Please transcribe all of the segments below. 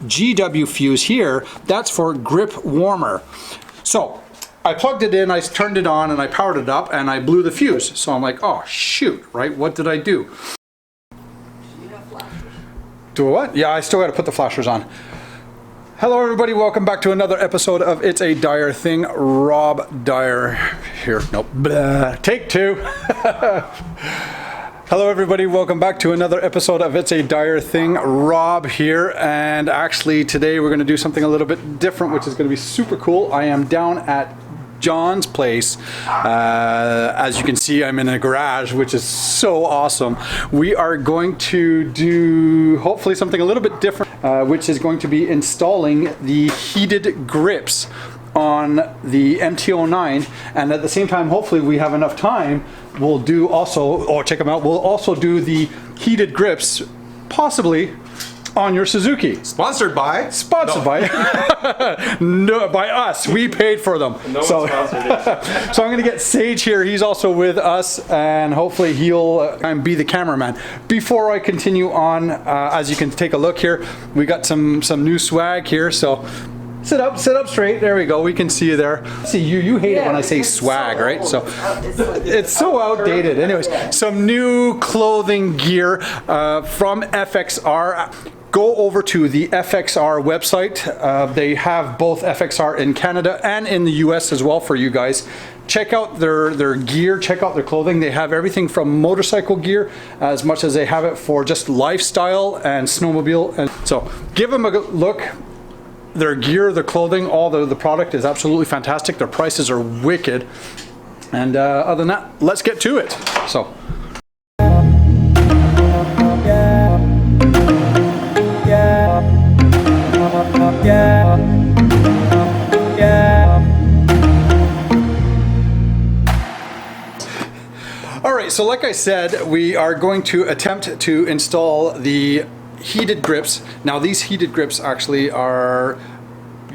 GW fuse here, that's for grip warmer. So I plugged it in, I turned it on, and I powered it up, and I blew the fuse. So I'm like, oh shoot, right? What did I do? You have flashers. Do a what? Yeah, I still got to put the flashers on. Hello everybody, welcome back to another episode of It's a Dyer Thing. Rob Dyer here. Nope. Blah. Take two. Hello everybody, welcome back to another episode of It's a Dyer Thing. Rob here, and actually today we're going to do something a little bit different, which is going to be super cool. I am down at John's place. As you can see, I'm in a garage, which is so awesome. We are going to do hopefully something a little bit different, which is going to be installing the heated grips on the MT09, and at the same time, hopefully we have enough time, we'll do also, oh check them out, we'll also do the heated grips possibly on your Suzuki. Sponsored by? By no, by us. We paid for them. No so, one sponsored it. So I'm going to get Sage here. He's also with us, and hopefully he'll be the cameraman. Before I continue on, as you can take a look here, we got some new swag here. So sit up straight. There we go. We can see you there. See, you hate it when I say swag, right? So it's so outdated. Anyways, some new clothing gear from FXR. Go over to the FXR website. They have both FXR in Canada and in the US as well for you guys. Check out their gear, check out their clothing. They have everything from motorcycle gear as much as they have it for just lifestyle and snowmobile. And so give them a look. Their gear, their clothing, all the product is absolutely fantastic. Their prices are wicked. And other than that, let's get to it. So. All right, so like I said, we are going to attempt to install the heated grips. Now these heated grips actually are,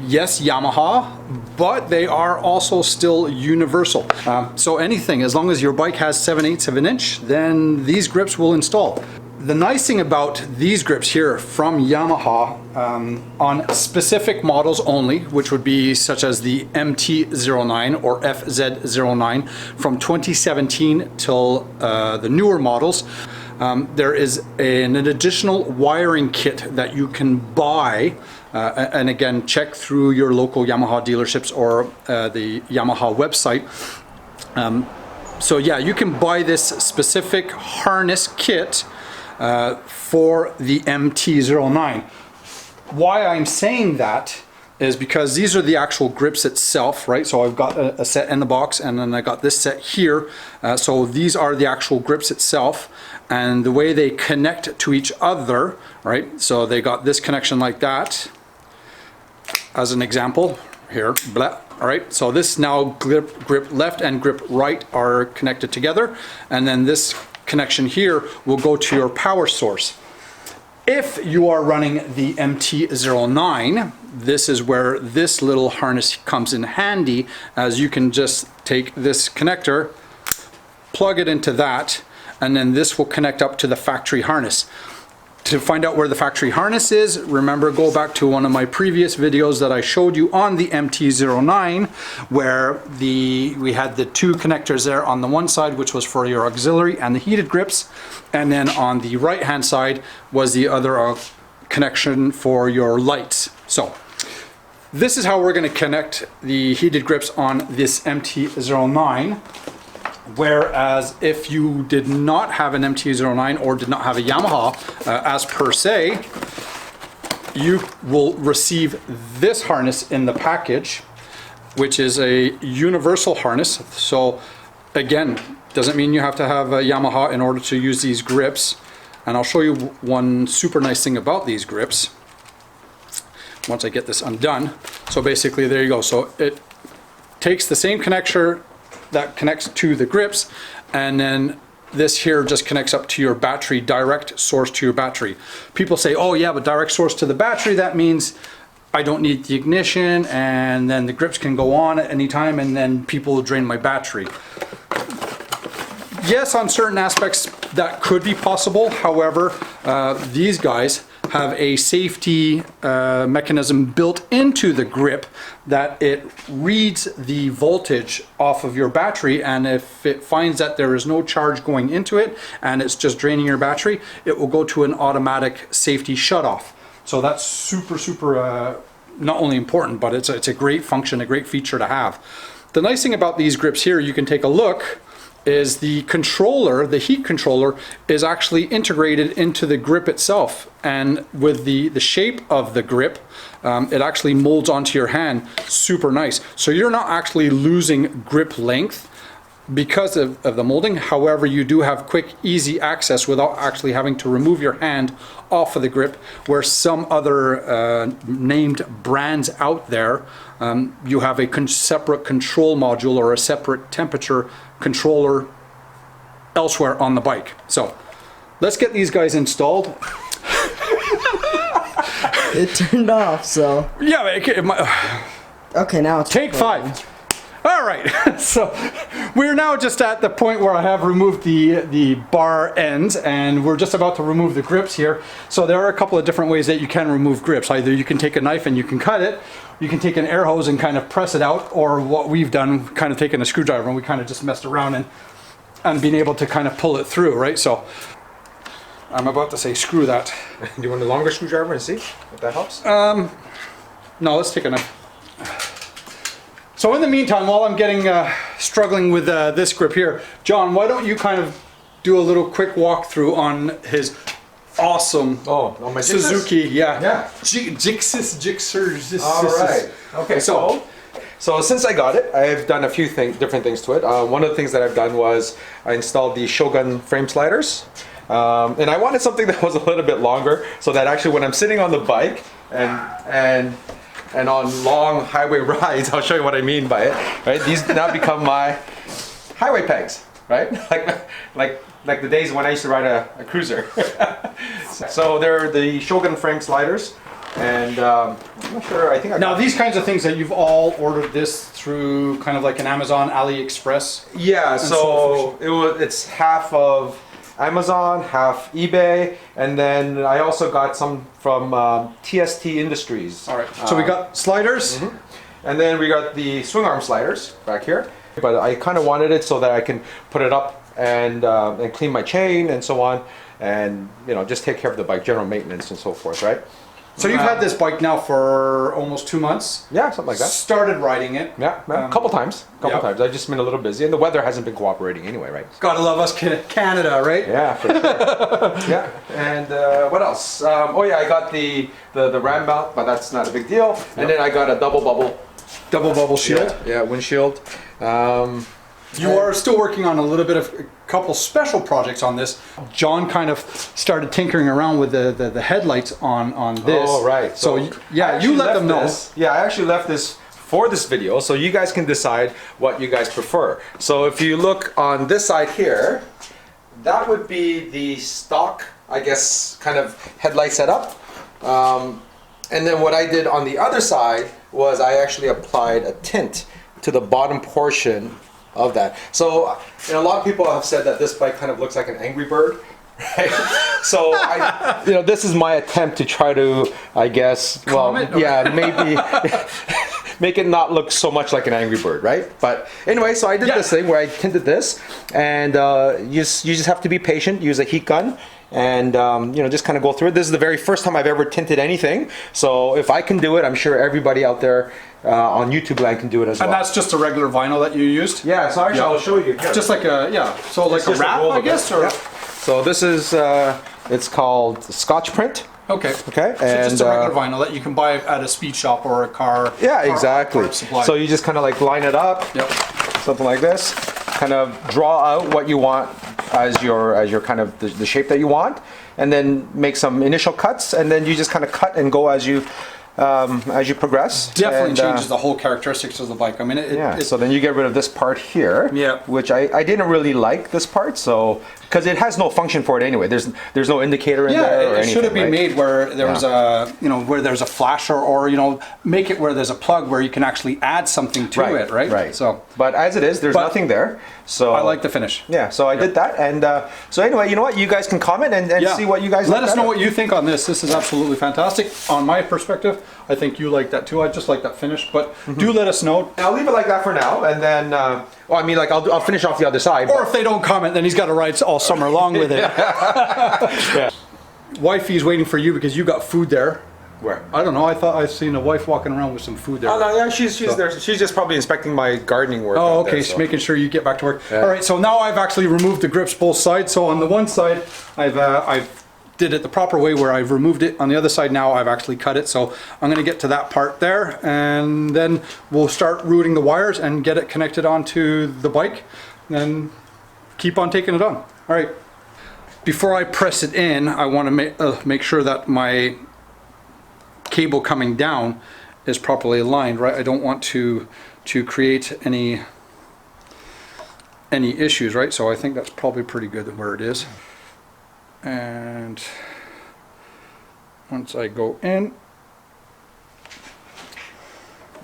yes, Yamaha, but they are also still universal. So anything, as long as your bike has 7/8 of an inch, then these grips will install. The nice thing about these grips here from Yamaha, on specific models only, which would be such as the MT09 or FZ09 from 2017 till the newer models, there is an additional wiring kit that you can buy, and again, check through your local Yamaha dealerships or the Yamaha website. So yeah, you can buy this specific harness kit for the MT09. Why I'm saying that is because these are the actual grips itself, right? So I've got a set in the box, and then I got this set here. So these are the actual grips itself, and the way they connect to each other, right? So they got this connection like that, as an example here, blah. All right, so this now grip left and grip right are connected together, and then this connection here will go to your power source. If you are running the MT09, this is where this little harness comes in handy, as you can just take this connector, plug it into that, and then this will connect up to the factory harness. To find out where the factory harness is, remember, go back to one of my previous videos that I showed you on the MT09, where we had the two connectors there on the one side, which was for your auxiliary and the heated grips, and then on the right hand side was the other connection for your lights. So this is how we're going to connect the heated grips on this MT09. Whereas if you did not have an MT09 or did not have a Yamaha as per se, you will receive this harness in the package, which is a universal harness. So again, doesn't mean you have to have a Yamaha in order to use these grips. And I'll show you one super nice thing about these grips once I get this undone. So basically there you go. So it takes the same connector that connects to the grips, and then this here just connects up to your battery, direct source to your battery. People say, oh yeah, but direct source to the battery, that means I don't need the ignition, and then the grips can go on at any time, and then people will drain my battery. Yes, on certain aspects that could be possible. However, these guys have a safety mechanism built into the grip that it reads the voltage off of your battery, and if it finds that there is no charge going into it and it's just draining your battery, it will go to an automatic safety shutoff. So that's super not only important, but it's a great function, a great feature to have. The nice thing about these grips here, you can take a look, is the controller, the heat controller, is actually integrated into the grip itself. And with the shape of the grip, it actually molds onto your hand super nice. So you're not actually losing grip length because of the molding. However, you do have quick, easy access without actually having to remove your hand off of the grip, where some other named brands out there, you have a separate control module or a separate temperature controller elsewhere on the bike. So let's get these guys installed. It turned off, so. Yeah, Okay, now it's take recording. 5. All right, so we're now just at the point where I have removed the bar ends, and we're just about to remove the grips here. So there are a couple of different ways that you can remove grips. Either you can take a knife and you can cut it, you can take an air hose and kind of press it out, or what we've done, kind of taken a screwdriver and we kind of just messed around and being able to kind of pull it through, right? So I'm about to say screw that. Do you want a longer screwdriver and see if that helps? No, let's take a knife. So in the meantime, while I'm getting struggling with this grip here, John, why don't you kind of do a little quick walkthrough on his awesome on my Suzuki, Yeah. Gixxer. All right. Okay. So since I got it, I've done a few different things to it. One of the things that I've done was I installed the Shogun frame sliders, and I wanted something that was a little bit longer, so that actually when I'm sitting on the bike and on long highway rides, I'll show you what I mean by it, right? These now become my highway pegs, right? like the days when I used to ride a cruiser. So they're the Shogun frame sliders, and I'm not sure, I think Now these kinds of things that you've all ordered this through kind of like an Amazon, AliExpress? Yeah, so it's half of Amazon, half eBay, and then I also got some from TST Industries. All right, so we got sliders. And then we got the swing arm sliders back here. But I kind of wanted it so that I can put it up and clean my chain and so on, and just take care of the bike, general maintenance and so forth, right? So you've had this bike now for almost 2 months? Yeah, something like that. Started riding it? Yeah, a couple times. I've just been a little busy, and the weather hasn't been cooperating anyway, right? Gotta love us Canada, right? Yeah, for sure. Yeah, and what else? Oh yeah, I got the ram mount, but that's not a big deal. And then I got a double bubble shield. Yeah, windshield. You are still working on a couple special projects on this. John kind of started tinkering around with the headlights on this. Oh, right. So yeah, you let them know. Yeah, I actually left this for this video, so you guys can decide what you guys prefer. So if you look on this side here, that would be the stock, I guess, kind of headlight setup. And then what I did on the other side was I actually applied a tint to the bottom portion of that. So, a lot of people have said that this bike kind of looks like an Angry Bird, right? So, this is my attempt to try to, I guess, maybe make it not look so much like an Angry Bird, right? But anyway, so I did this thing where I tinted this, and you just have to be patient, use a heat gun, and just kind of go through it. This is the very first time I've ever tinted anything, so if I can do it, I'm sure everybody out there on YouTube land can do it as well. And that's just a regular vinyl that you used? Yeah, so actually I'll show you. Here. Just like a, so like a wrap, I guess? Or? Yeah. So this is, it's called Scotch print. Okay. Okay. So and just a regular vinyl that you can buy at a speed shop or a car. Yeah, exactly. Supply. So you just kind of like line it up, something like this. Kind of draw out what you want as your kind of the shape that you want, and then make some initial cuts, and then you just kind of cut and go as you progress. Definitely changes the whole characteristics of the bike. I mean, so then you get rid of this part here, which I didn't really like this part, so because it has no function for it anyway. There's no indicator in there or it anything. should have been right? made where there was a, you know, where there's a flasher, or, you know, make it where there's a plug where you can actually add something to it, right? Right. So, but as it is, there's nothing there. So I like the finish. Yeah, so I did that, and so anyway, you know what? You guys can comment and see what you guys let like us know better. what you think on this. This is absolutely fantastic. On my perspective, I think you like that too. I just like that finish, but do let us know. I'll leave it like that for now, and then well, I mean, like I'll finish off the other side. Or if they don't comment, then he's got to ride all summer long with it. Yeah. Wifey's waiting for you because you got food there. Where? I don't know. I thought I seen a wife walking around with some food there. Oh no, yeah, she's there. She's just probably inspecting my gardening work. Oh, out okay. there, So making sure you get back to work. Yeah. All right. So now I've actually removed the grips both sides. So on the one side, I've did it the proper way where I've removed it. On the other side now, I've actually cut it. So I'm going to get to that part there, and then we'll start routing the wires and get it connected onto the bike, and keep on taking it on. All right. Before I press it in, I want to make sure that my cable coming down is properly aligned, right? I don't want to create any issues, right? So I think that's probably pretty good where it is. And once I go in,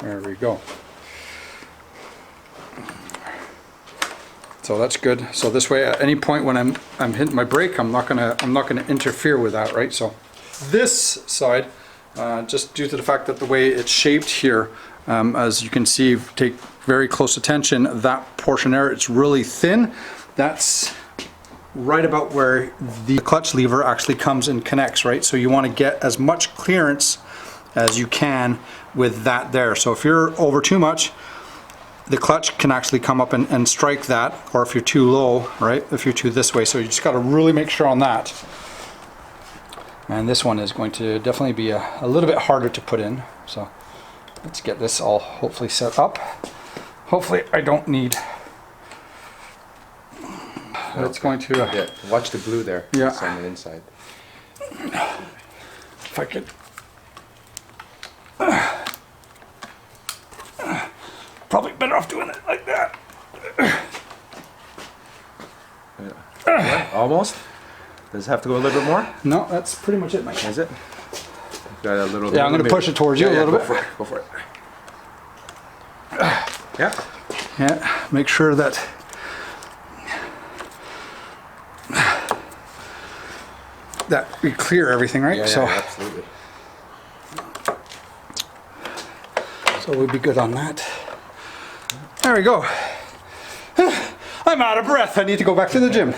there we go. So that's good. So this way, at any point when I'm hitting my brake, I'm not gonna interfere with that, right? So this side, just due to the fact that the way it's shaped here, as you can see, take very close attention, that portion there, it's really thin. That's right about where the clutch lever actually comes and connects, right? So you want to get as much clearance as you can with that there. So if you're over too much, the clutch can actually come up and strike that, or if you're too low, right? If you're too this way. So you just got to really make sure on that. And this one is going to definitely be a little bit harder to put in. So let's get this all hopefully set up. Hopefully I don't need... It's going to... yeah, watch the glue there. Yeah. It's on the inside. If I could... Probably better off doing it like that. Yeah, almost. Does it have to go a little bit more? No, that's pretty much it, Mike. Is it? Got a little. Yeah, I'm going to push it towards you a little bit. Go for it. Yeah. Yeah, make sure that we clear everything, right? Yeah, So, absolutely. so we'll be good on that. There we go. I'm out of breath. I need to go back to the gym.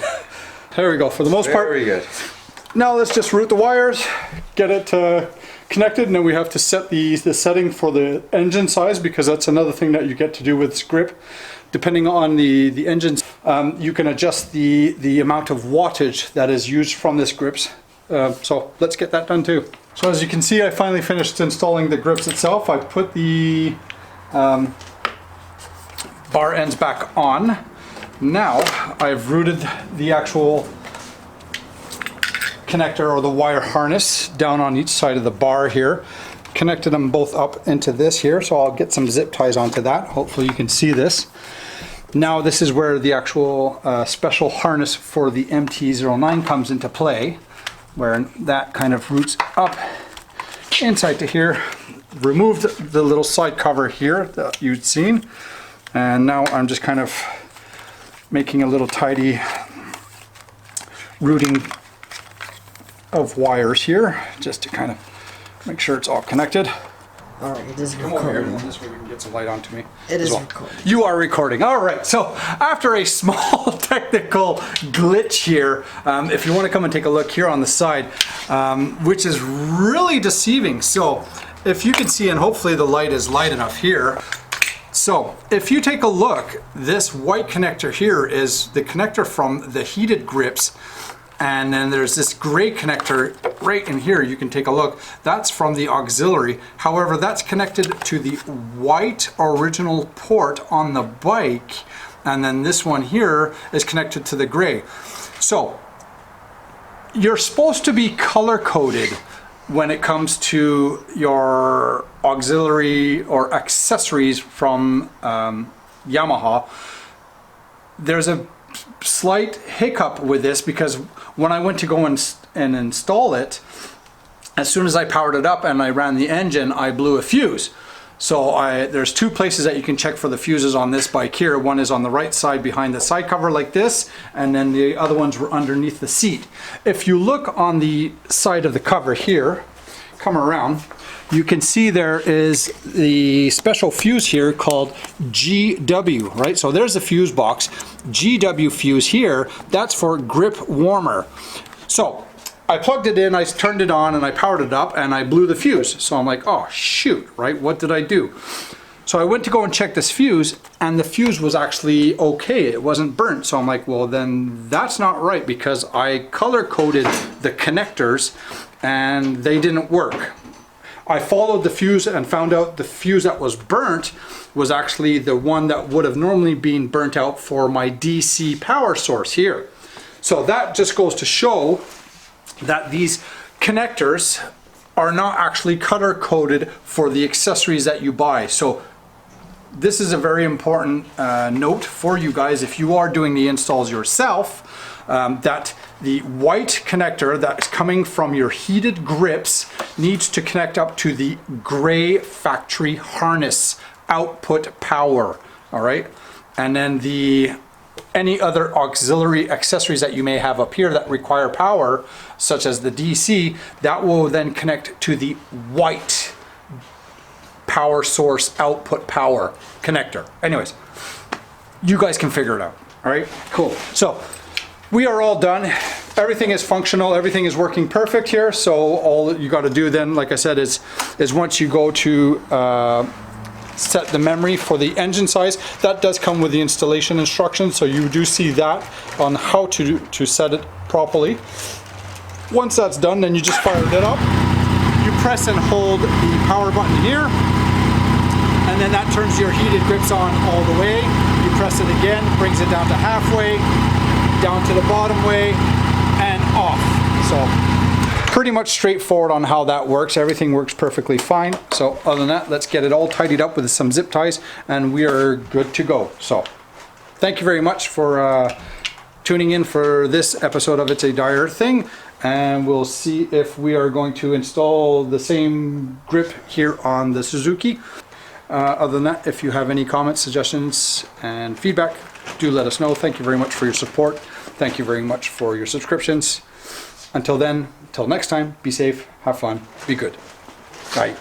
There we go. For the most part. Very good. Now let's just route the wires, get it connected, and then we have to set the setting for the engine size, because that's another thing that you get to do with this grip. Depending on the engines, you can adjust the amount of wattage that is used from this grips. So let's get that done too. So as you can see, I finally finished installing the grips itself. I put the bar ends back on. Now I've routed the actual connector or the wire harness down on each side of the bar here. Connected them both up into this here, so I'll get some zip ties onto that. Hopefully you can see this. Now this is where the actual special harness for the MT09 comes into play, where that kind of routes up inside to here. Removed the little side cover here that you'd seen, and now I'm just kind of making a little tidy routing of wires here, just to kind of make sure it's all connected. Alright, it is Come over here, recording. and this way we can get some light onto me. It as is well. recording. You are recording. All right. So after a small technical glitch here, if you want to come and take a look here on the side, which is really deceiving. So if you can see, and hopefully the light is light enough here. So if you take a look, this white connector here is the connector from the heated grips. And then there's this gray connector right in here. You can take a look. That's from the auxiliary. However, that's connected to the white original port on the bike. And then this one here is connected to the gray. So you're supposed to be color coded when it comes to your auxiliary or accessories from Yamaha. There's a slight hiccup with this because when I went to go and install it, as soon as I powered it up and I ran the engine, I blew a fuse. So there's two places that you can check for the fuses on this bike here. One is on the right side behind the side cover like this, and then the other ones were underneath the seat. If you look on the side of the cover here, come around, you can see there is the special fuse here called GW, right? So there's the fuse box. GW fuse here, that's for grip warmer. So I plugged it in, I turned it on, and I powered it up, and I blew the fuse. So I'm like, oh shoot, right? What did I do? So I went to go and check this fuse, and the fuse was actually okay. It wasn't burnt. So I'm like, well, then that's not right because I color-coded the connectors, and they didn't work. I followed the fuse and found out the fuse that was burnt was actually the one that would have normally been burnt out for my DC power source here. So that just goes to show that these connectors are not actually color coded for the accessories that you buy. So this is a very important note for you guys if you are doing the installs yourself, that the white connector that's coming from your heated grips needs to connect up to the gray factory harness output power, all right? And then any other auxiliary accessories that you may have up here that require power, such as the DC, that will then connect to the white power source output power connector. Anyways, you guys can figure it out, all right? Cool. So we are all done. Everything is functional. Everything is working perfect here. So all you got to do then, like I said, is once you go to set the memory for the engine size, that does come with the installation instructions. So you do see that on how to set it properly. Once that's done, then you just fire it up. You press and hold the power button here, and then that turns your heated grips on all the way. You press it again, brings it down to halfway, down to the bottom way, and off. So pretty much straightforward on how that works. Everything works perfectly fine. So other than that, let's get it all tidied up with some zip ties and we are good to go. So thank you very much for tuning in for this episode of It's a Dyer Thing, and we'll see if we are going to install the same grip here on the Suzuki. Other than that, if you have any comments, suggestions, and feedback, do let us know. Thank you very much for your support. Thank you very much for your subscriptions. Until then, till next time, be safe, have fun, be good. Bye.